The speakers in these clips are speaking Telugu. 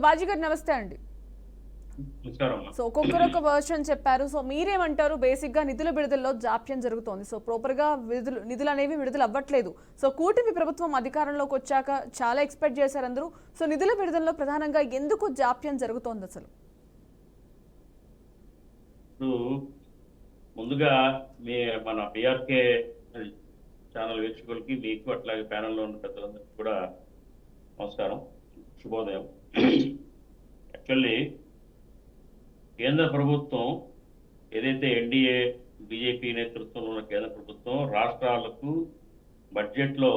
బాజీ గారు నమస్తే అండి. సో ఒక్కొక్కరు ఒక వర్షన్ చెప్పారు. సో మీరేమంటారు? బేసిక్ గా నిధుల విడుదలలో జాప్యం జరుగుతోంది. సో ప్రాపర్ గా నిధులు అనేవి విడుదల అవ్వట్లేదు. సో కూటమి ప్రభుత్వం అధికారంలోకి వచ్చాక చాలా ఎక్స్పెక్ట్ చేశారు అందరూ. సో నిధుల విడుదలలో ప్రధానంగా ఎందుకు జాప్యం జరుగుతోంది అసలు? ముందుగా మన బీఆర్కే ఛానల్ వీక్షకులకి, మీకు అట్లాగే ప్యానెల్లో ఉన్న పెద్దలందరికీ కూడా నమస్కారం, శుభోదయం. యాక్చువల్లీ కేంద్ర ప్రభుత్వం ఏదైతే ఎన్డీఏ బీజేపీ నేతృత్వంలో ఉన్న కేంద్ర ప్రభుత్వం రాష్ట్రాలకు బడ్జెట్లో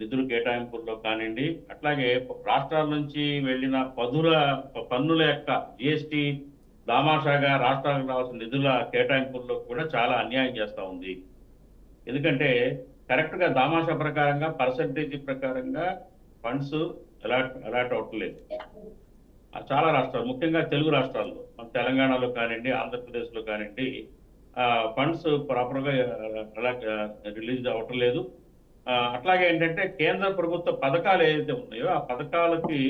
నిధులు కేటాయింపుల్లో కానివ్వండి, అట్లాగే రాష్ట్రాల నుంచి వెళ్ళిన పన్నుల యొక్క జిఎస్టీ దామాషాగా రాష్ట్రాలకు రావాల్సిన నిధుల కేటాయింపుల్లో కూడా చాలా అన్యాయం చేస్తూ ఉంది. ఎందుకంటే కరెక్ట్గా దామాషా ప్రకారంగా పర్సంటేజ్ ప్రకారంగా ఫండ్స్ అలాట్ అవట్లేదు. చాలా రాష్ట్రాలు, ముఖ్యంగా తెలుగు రాష్ట్రాల్లో, మన తెలంగాణలో కానివ్వండి, ఆంధ్రప్రదేశ్లో కానివ్వండి, ఫండ్స్ ప్రాపర్గా రిలీజ్ అవ్వట్లేదు. అట్లాగే ఏంటంటే కేంద్ర ప్రభుత్వ పథకాలు ఏదైతే ఉన్నాయో ఆ పథకాలకి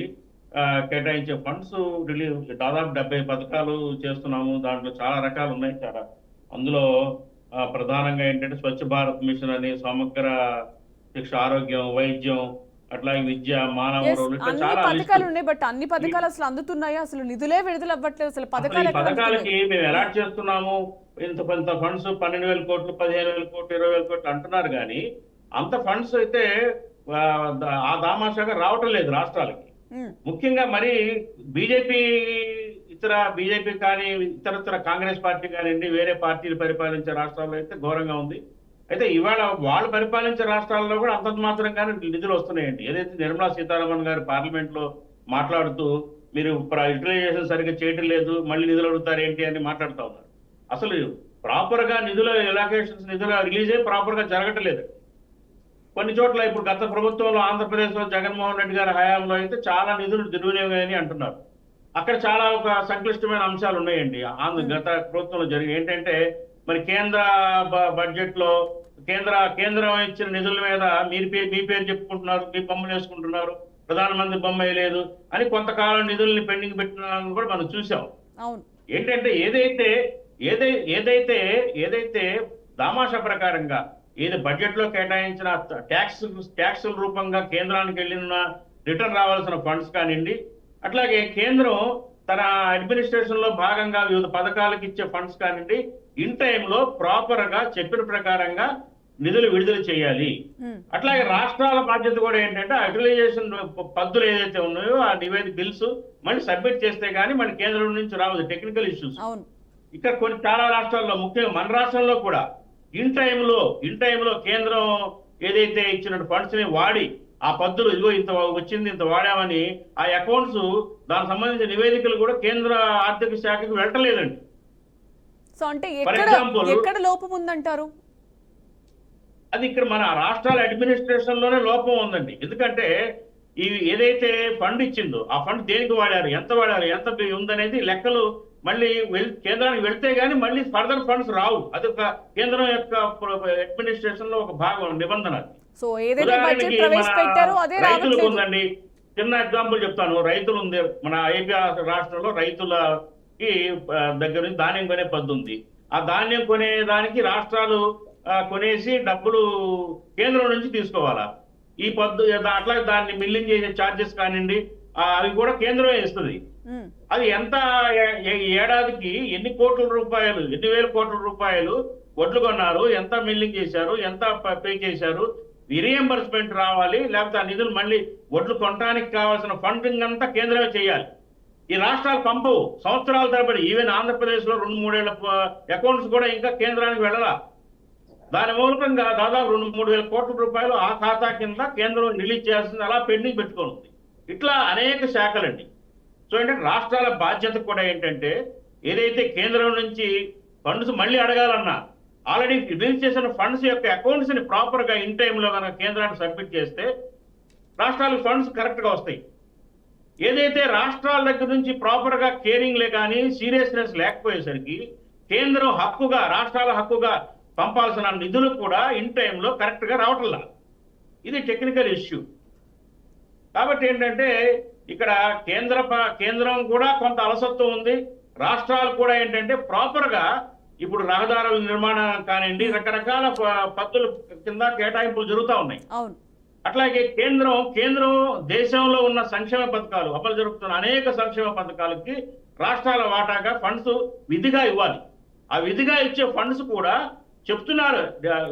కేటాయించే ఫండ్స్ దాదాపు 70 పథకాలు చేస్తున్నాము. దాంట్లో చాలా రకాలు ఉన్నాయి. చాలా అందులో ప్రధానంగా ఏంటంటే స్వచ్ఛ భారత్ మిషన్ అని, సమగ్ర శిక్ష, ఆరోగ్యం, వైద్యం, అట్లాగే విద్య, మానవ చాలా పథకాలు ఉన్నాయి. బట్ అన్ని పథకాలు అసలు అందుతున్నాయా? అసలు నిధులే విడుదల అవ్వట్లేదు. అసలు పథకాలకి మేము అలాట్ చేస్తున్నాము, ఇంత ఫండ్స్ 12,000 కోట్లు, 15,000 కోట్లు, 20,000 కోట్లు అంటున్నారు. కానీ అంత ఫండ్స్ అయితే ఆ దామాషాగా రావటం లేదు రాష్ట్రాలకి. ముఖ్యంగా మరి బీజేపీ కానీ ఇతరత్ర కాంగ్రెస్ పార్టీ కానివ్వండి, వేరే పార్టీలు పరిపాలించే రాష్ట్రాల్లో అయితే ఘోరంగా ఉంది. అయితే ఇవాళ వాళ్ళు పరిపాలించే రాష్ట్రాల్లో కూడా అంతంత మాత్రంగానే నిధులు వస్తున్నాయండి. ఏదైతే నిర్మలా సీతారామన్ గారు పార్లమెంట్ లో మాట్లాడుతూ మీరు యూటిలైజేషన్ సరిగ్గా చేయటం లేదు, మళ్ళీ నిధులు అడుగుతారు ఏంటి అని మాట్లాడుతూ ఉన్నారు. అసలు ప్రాపర్ గా నిధుల ఎలాకేషన్స్, నిధుల రిలీజే ప్రాపర్ గా జరగటం లేదు. కొన్ని చోట్ల ఇప్పుడు గత ప్రభుత్వంలో ఆంధ్రప్రదేశ్ లో జగన్మోహన్ రెడ్డి గారి హయాంలో అయితే చాలా నిధులు దుర్వినియోగమని అంటున్నారు. అక్కడ చాలా ఒక సంక్లిష్టమైన అంశాలు ఉన్నాయండి. గత ప్రభుత్వంలో జరిగి ఏంటంటే మరి కేంద్ర బడ్జెట్ లో కేంద్రం ఇచ్చిన నిధుల మీద మీ పేరు చెప్పుకుంటున్నారు, మీ బొమ్మలు వేసుకుంటున్నారు, ప్రధానమంత్రి బొమ్మ వేయలేదు అని కొంతకాలం నిధుల్ని పెండింగ్ పెట్టిన కూడా మనం చూసాం. ఏంటంటే ఏదైతే దామాషా ప్రకారంగా ఏది బడ్జెట్ లో కేటాయించిన ట్యాక్సుల రూపంగా కేంద్రానికి వెళ్ళిన రిటర్న్ రావాల్సిన ఫండ్స్ కానివ్వండి, అట్లాగే కేంద్రం తన అడ్మినిస్ట్రేషన్ లో భాగంగా వివిధ పథకాలకు ఇచ్చే ఫండ్స్ కానివ్వండి, ఇన్ టైంలో ప్రాపర్ గా చెప్పిన ప్రకారంగా నిధులు విడుదల చేయాలి. అట్లాగే రాష్ట్రాల బాధ్యత కూడా ఏంటంటే యూటిలైజేషన్ పద్ధతులు ఏదైతే ఉన్నాయో ఆ నివేదిక బిల్స్ మళ్ళీ సబ్మిట్ చేస్తే గానీ మళ్ళీ కేంద్రం నుంచి రావద్దు, టెక్నికల్ ఇష్యూస్. ఇక్కడ చాలా రాష్ట్రాల్లో, ముఖ్యంగా మన రాష్ట్రంలో కూడా ఇన్ టైంలో కేంద్రం ఏదైతే ఇచ్చిన ఫండ్స్ ని వాడి ఆ పద్ధతులు ఇదిగో ఇంత వచ్చింది, ఇంత వాడామని ఆ అకౌంట్స్ దానికి సంబంధించిన నివేదికలు కూడా కేంద్ర ఆర్థిక శాఖకు వెళ్ళలేదండి. సో అంటే ఎక్కడ లోపం ఉందంటారు? అది ఇక్కడ మన రాష్ట్రాల అడ్మినిస్ట్రేషన్ లోనే లోపం ఉందండి. ఎందుకంటే ఏదైతే ఫండ్ ఇచ్చిందో ఆ ఫండ్ దేనికి వాడారు, ఎంత ఉందనేది లెక్కలు మళ్ళీ కేంద్రానికి వెళ్తే గానీ మళ్ళీ ఫర్దర్ ఫండ్స్ రావు. అది ఒక కేంద్రం యొక్క అడ్మినిస్ట్రేషన్ లో ఒక భాగం, నిబంధన. రైతులకు ఉందండి. చిన్న ఎగ్జాంపుల్ చెప్తాను. రైతులు ఉంది, మన ఏపీ రాష్ట్రంలో రైతులకి దగ్గర నుంచి ధాన్యం కొనే పద్ధతి ఉంది. ఆ ధాన్యం కొనేదానికి రాష్ట్రాలు కొనేసి డబ్బులు కేంద్రం నుంచి తీసుకోవాలా. ఈ అట్లాగే దాన్ని మిల్లింగ్ చేసే ఛార్జెస్ కానివ్వండి, అవి కూడా కేంద్రమే ఇస్తుంది. అది ఎంత ఏడాదికి ఎన్ని వేల కోట్ల రూపాయలు వడ్లు కొన్నారు, ఎంత మిల్లింగ్ చేశారు, ఎంత పే చేశారు, రీఎంబర్స్మెంట్ రావాలి. లేకపోతే ఆ నిధులు మళ్ళీ వడ్లు కొనడానికి కావాల్సిన ఫండింగ్ అంతా కేంద్రమే చేయాలి. ఈ రాష్ట్రాలు పంపవు సంవత్సరాల తరబడి. ఈవెన్ ఆంధ్రప్రదేశ్ లో 2-3 ఏళ్ల అకౌంట్స్ కూడా ఇంకా కేంద్రానికి వెళ్ళాల. దాని మూలకంగా దాదాపు 2-3 వేల కోట్ల రూపాయలు ఆ ఖాతా కింద కేంద్రం రిలీజ్ చేయాల్సింది అలా పెండింగ్ పెట్టుకొని ఉంది. ఇట్లా అనేక శాఖలండి. సో ఏంటంటే రాష్ట్రాల బాధ్యత కూడా ఏంటంటే ఏదైతే కేంద్రం నుంచి ఫండ్స్ మళ్ళీ అడగాలన్నా ఆల్రెడీ రిలీజ్ చేసిన ఫండ్స్ యొక్క అకౌంట్స్ ని ప్రాపర్ గా ఇన్ టైంలో కనుక కేంద్రానికి సబ్మిట్ చేస్తే రాష్ట్రాలకు ఫండ్స్ కరెక్ట్ గా వస్తాయి. ఏదైతే రాష్ట్రాల దగ్గర నుంచి ప్రాపర్ గా కేరింగ్ కానీ సీరియస్నెస్ లేకపోయేసరికి కేంద్రం రాష్ట్రాల హక్కుగా పంపాల్సిన నిధులు కూడా ఇన్ టైంలో కరెక్ట్ గా రావట్లా. ఇది టెక్నికల్ ఇష్యూ. కాబట్టి ఏంటంటే ఇక్కడ కేంద్రం కూడా కొంత అలసత్వం ఉంది. రాష్ట్రాలు కూడా ఏంటంటే ప్రాపర్ గా ఇప్పుడు రహదారుల నిర్మాణం కానివ్వండి, రకరకాల పద్ధతుల కింద కేటాయింపులు జరుగుతూ ఉన్నాయి. అవును. అట్లాగే కేంద్రం దేశంలో ఉన్న సంక్షేమ పథకాలు అమలు జరుపుతున్న అనేక సంక్షేమ పథకాలకి రాష్ట్రాల వాటాగా ఫండ్స్ విధిగా ఇవ్వాలి. ఆ విధిగా ఇచ్చే ఫండ్స్ కూడా చెప్తున్నారు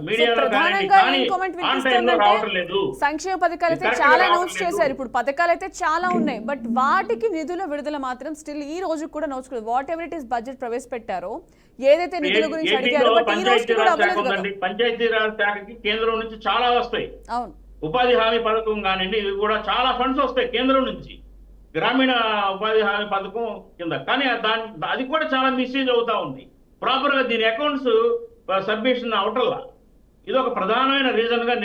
మీడియాలో కానివ్వండి, ప్రధానంగా కానీ ఏం కామెంట్ ఆన్ టైంలో రావటం లేదు. సంక్షేమ పథకాలు అయితే కరెక్ట్గా చాలా రావట్లేదు. అనౌన్స్ చేశారు. ఇప్పుడు పథకాలు అయితే చాలా ఉన్నాయి, బట్ వాటికి నిధుల విడుదల మాత్రం స్టిల్ ఈ రోజు కూడా నోచుకోలేదు. Whatever it is budget ప్రవేశపెట్టారో, ఏదైతే నిధుల గురించి అడిగారో, బట్ ఈ రోజు కూడా అవ్వలేదు కదా. పంచాయతీరాజ్ శాఖకి కేంద్రం నుంచి చాలా వస్తాయి. అవును. ఉపాధి హామీ పథకం కానివ్వండి, ఇవి కూడా చాలా ఫండ్స్ వస్తాయి కేంద్రం నుంచి, గ్రామీణ ఉపాధి హామీ పథకం కింద. కానీ అది కూడా చాలా మిస్యూజ్ అవుతా ఉంది. ప్రాపర్ గా దీని అకౌంట్స్ సబ్మిషన్ అవటల్లా. ఇది ఒక ప్రధానమైన రీజన్ గా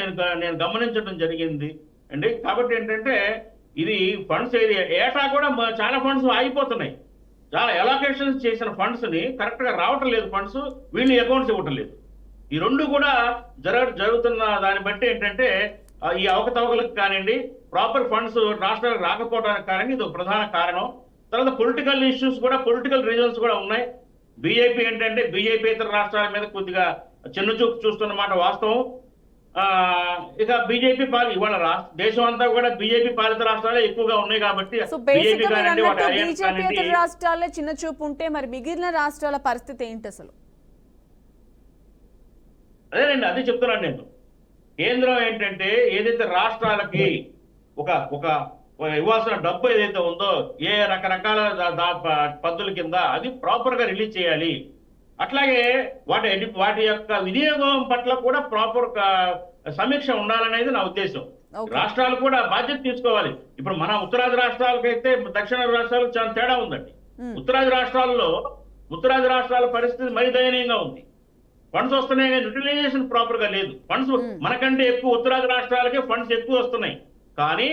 నేను గమనించడం జరిగింది అండి. కాబట్టి ఏంటంటే ఇది ఫండ్స్ ఏటా కూడా చాలా ఫండ్స్ ఆగిపోతున్నాయి. చాలా ఎలాకేషన్స్ చేసిన ఫండ్స్ ని కరెక్ట్ గా రావటం లేదు, ఫండ్స్ వీళ్ళు అకౌంట్స్ ఇవ్వటం లేదు. ఈ రెండు కూడా జరుగుతున్న దాన్ని బట్టి ఏంటంటే ఈ అవకతవకలకు కానివ్వండి, ప్రాపర్ ఫండ్స్ రాష్ట్రాలకు రాకపోవడానికి కానివ్వండి, ఇది ఒక ప్రధాన కారణం. తర్వాత పొలిటికల్ ఇష్యూస్ కూడా, పొలిటికల్ రీజన్స్ కూడా ఉన్నాయి. బీజేపీ ఏంటంటే బీజేపీ ఇతర రాష్ట్రాల మీద కొద్దిగా చిన్నచూపు చూస్తున్నమాట వాస్తవం. ఇక బీజేపీ ఇవాళ దేశం అంతా కూడా బీజేపీ పాలిత రాష్ట్రాలే ఎక్కువగా ఉన్నాయి కాబట్టి బీజేపీ ఇతర రాష్ట్రాలే చిన్న చూపు ఉంటే మరి మిగిలిన రాష్ట్రాల పరిస్థితి ఏంటి అసలు? అదేనండి, అదే చెప్తున్నాను నేను. కేంద్రం ఏంటంటే ఏదైతే రాష్ట్రాలకి ఒక ఇవ్వాల్సిన డబ్బు ఏదైతే ఉందో ఏ రకరకాల పద్ధతుల కింద అది ప్రాపర్ గా రిలీజ్ చేయాలి. అట్లాగే వాటి యొక్క వినియోగం పట్ల కూడా ప్రాపర్ సమీక్ష ఉండాలనేది నా ఉద్దేశం. రాష్ట్రాలు కూడా బాధ్యత తీసుకోవాలి. ఇప్పుడు మన ఉత్తరాది రాష్ట్రాలకైతే దక్షిణ రాష్ట్రాలకు చాలా తేడా ఉందండి. ఉత్తరాది రాష్ట్రాల పరిస్థితి మరీ దయనీయంగా ఉంది. ఫండ్స్ వస్తున్నాయి కానీ యూటిలైజేషన్ ప్రాపర్ గా లేదు. ఫండ్స్ మనకంటే ఎక్కువ ఉత్తరాది రాష్ట్రాలకే ఫండ్స్ ఎక్కువ వస్తున్నాయి, కానీ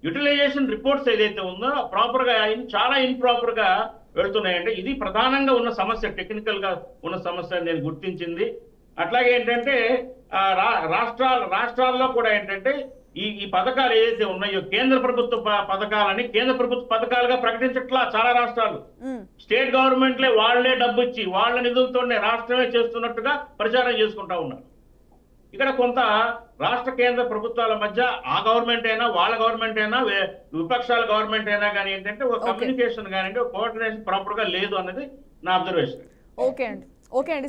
యూటిలైజేషన్ రిపోర్ట్స్ ఏదైతే ఉందో ప్రాపర్ గా చాలా ఇంప్రాపర్ గా వెళ్తున్నాయంటే ఇది ప్రధానంగా ఉన్న సమస్య, టెక్నికల్ గా ఉన్న సమస్య నేను గుర్తించింది. అట్లాగే ఏంటంటే రాష్ట్రాల్లో కూడా ఏంటంటే ఈ పథకాలు ఏదైతే ఉన్నాయో కేంద్ర ప్రభుత్వ పథకాలని కేంద్ర ప్రభుత్వ పథకాలుగా ప్రకటించట్లా చాలా రాష్ట్రాలు. స్టేట్ గవర్నమెంట్లే వాళ్లే డబ్బు ఇచ్చి వాళ్ళ నిధులతోనే రాష్ట్రమే చేస్తున్నట్టుగా ప్రచారం చేసుకుంటా ఉన్నారు. ఇక్కడ కొంత రాష్ట్ర కేంద్ర ప్రభుత్వాల మధ్య ఆ గవర్నమెంట్ అయినా వాళ్ళ గవర్నమెంట్ అయినా విపక్షాల గవర్నమెంట్ అయినా కానీ ఏంటంటే ఒక కమ్యూనికేషన్ కానీ ఒక కోఆర్డినేషన్ ప్రాపర్ గా లేదు అన్నది నా అబ్జర్వేషన్. ఓకే అండి.